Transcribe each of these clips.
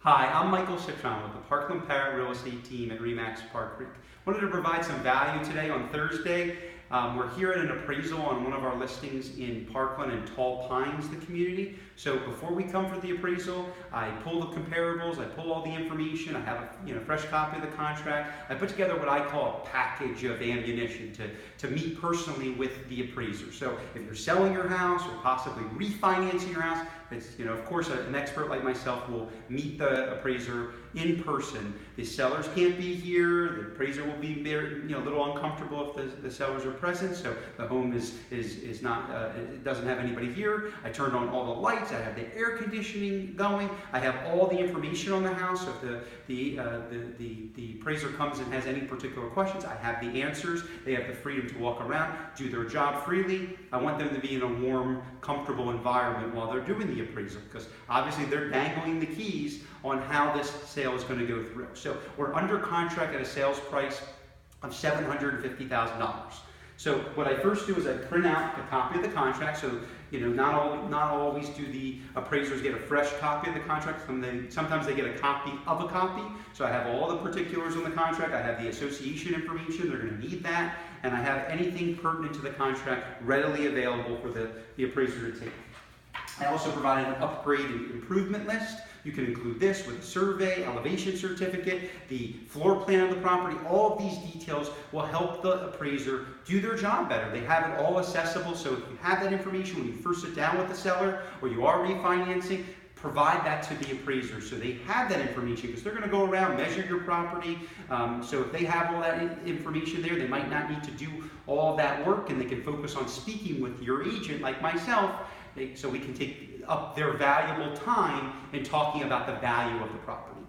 Hi, I'm Michael Citron with the Parkland Parrot real estate team at RE/MAX Park Creek. Wanted to provide some value today on Thursday. We're here at an appraisal on one of our listings in Parkland and Tall Pines, the community. So before we come for the appraisal, I pull the comparables, I pull all the information, I have a fresh copy of the contract. I put together what I call a package of ammunition to meet personally with the appraiser. So if you're selling your house or possibly refinancing your house, it's, of course, an expert like myself will meet the appraiser in person. The sellers can't be here. The appraiser will be there, a little uncomfortable if the sellers are present. So the home is not, it doesn't have anybody here. I turned on all the lights. I have the air conditioning going. I have all the information on the house. So if the appraiser comes and has any particular questions, I have the answers. They have the freedom to walk around, do their job freely. I want them to be in a warm, comfortable environment while they're doing the appraisal, because obviously they're dangling the keys on how this sale is going to go through. So we're under contract at a sales price of $750,000. So what I first do is I print out a copy of the contract. So not always do the appraisers get a fresh copy of the contract. Sometimes they get a copy of a copy. So I have all the particulars on the contract. I have the association information. They're going to need that. And I have anything pertinent to the contract readily available for the appraiser to take. I also provided an upgrade and improvement list. You can include this with a survey, elevation certificate, the floor plan of the property. All of these details will help the appraiser do their job better. They have it all accessible, so if you have that information when you first sit down with the seller or you are refinancing, provide that to the appraiser so they have that information, because they're going to go around, measure your property. So if they have all that information there, they might not need to do all of that work, and they can focus on speaking with your agent like myself, so we can take up their valuable time in talking about the value of the property.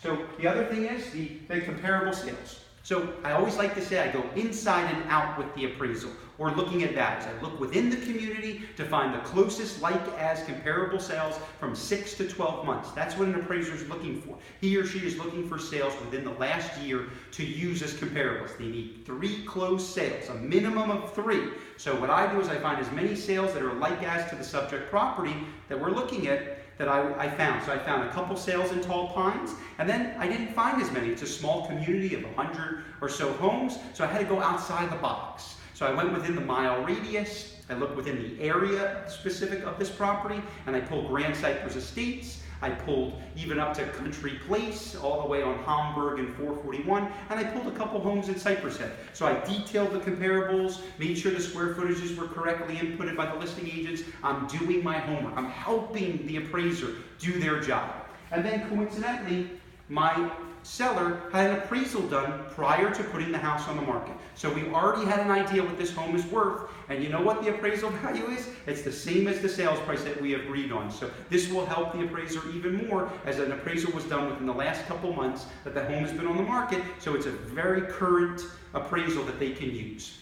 So the other thing is the comparable sales. So I always like to say I go inside and out with the appraisal, or looking at values. I look within the community to find the closest like-as comparable sales from 6 to 12 months. That's what an appraiser is looking for. He or she is looking for sales within the last year to use as comparables. They need 3 closed sales, a minimum of 3. So what I do is I find as many sales that are like-as to the subject property that we're looking at that I found. So I found a couple sales in Tall Pines, and then I didn't find as many. It's a small community of 100 or so homes, so I had to go outside the box. So I went within the mile radius, I looked within the area specific of this property, and I pulled Grand Cypress Estates. I pulled even up to Country Place, all the way on Homburg and 441, and I pulled a couple homes in Cypress Head. So I detailed the comparables, made sure the square footages were correctly inputted by the listing agents. I'm doing my homework. I'm helping the appraiser do their job. And then coincidentally, my seller had an appraisal done prior to putting the house on the market. So we already had an idea what this home is worth, and you know what the appraisal value is? It's the same as the sales price that we agreed on. So this will help the appraiser even more, as an appraisal was done within the last couple months that the home has been on the market, so it's a very current appraisal that they can use.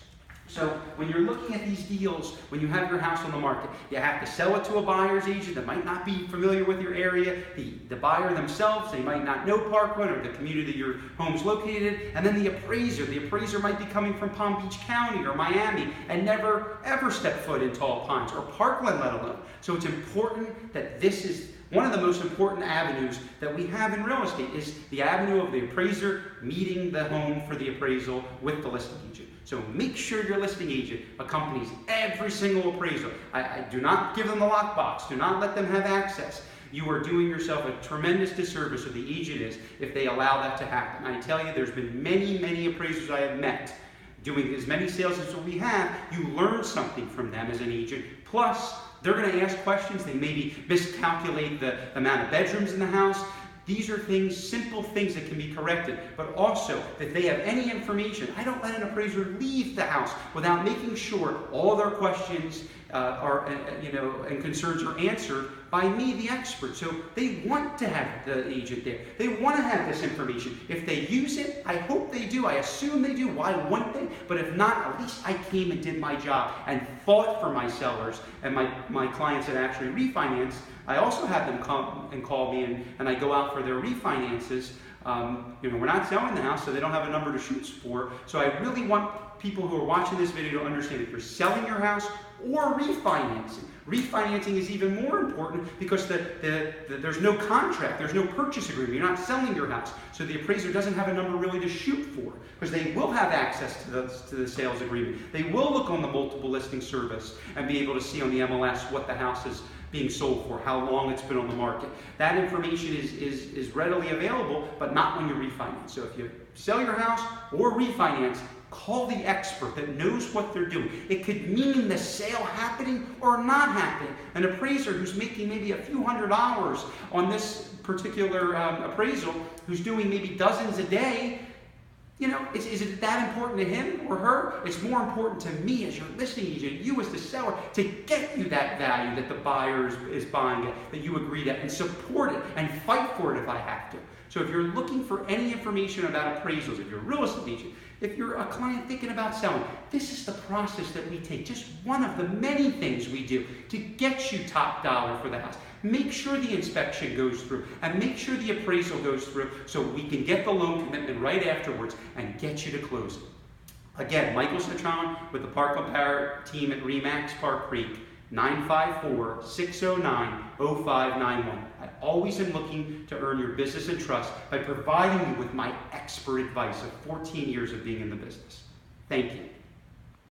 So when you're looking at these deals, when you have your house on the market, you have to sell it to a buyer's agent that might not be familiar with your area. The buyer themselves, they might not know Parkland or the community that your home's located. And then the appraiser might be coming from Palm Beach County or Miami and never ever step foot in Tall Pines or Parkland, let alone. So it's important that this is one of the most important avenues that we have in real estate, is the avenue of the appraiser meeting the home for the appraisal with the listing agent. So make sure your listing agent accompanies every single appraisal. I do not give them the lockbox. Do not let them have access. You are doing yourself a tremendous disservice, or the agent is, if they allow that to happen. I tell you, there's been many appraisers I have met doing as many sales as we have. You learn something from them as an agent. Plus, they're going to ask questions. They maybe miscalculate the amount of bedrooms in the house. These are things, simple things that can be corrected, but also if they have any information, I don't let an appraiser leave the house without making sure all their questions and concerns are answered by me, the expert. So they want to have the agent there. They want to have this information. If they use it, I hope they do. I assume they do. Why wouldn't they? But if not, at least I came and did my job and fought for my sellers and my clients that actually refinanced I also have them come and call me, and I go out for their refinances. We're not selling the house, so they don't have a number to shoot for. So I really want people who are watching this video to understand if you're selling your house or refinancing. Refinancing is even more important because there's no contract, there's no purchase agreement. You're not selling your house. So the appraiser doesn't have a number really to shoot for because they will have access to the sales agreement. They will look on the multiple listing service and be able to see on the MLS what the house is being sold for, how long it's been on the market. That information is readily available, but not when you refinance. So if you sell your house or refinance, call the expert that knows what they're doing. It could mean the sale happening or not happening. An appraiser who's making maybe a few $100s on this particular appraisal, who's doing maybe dozens a day, is it that important to him or her? It's more important to me as your listing agent, you as the seller, to get you that value that the buyer is buying it, that you agree to, and support it and fight for it if I have to. So if you're looking for any information about appraisals, if you're a real estate agent, if you're a client thinking about selling, this is the process that we take. Just one of the many things we do to get you top dollar for the house. Make sure the inspection goes through and make sure the appraisal goes through so we can get the loan commitment right afterwards and get you to closing. Again, Michael Citron with the Parkland Parrot team at RE/MAX Park Creek, 954-609-0591. I always am looking to earn your business and trust by providing you with my expert advice of 14 years of being in the business. Thank you.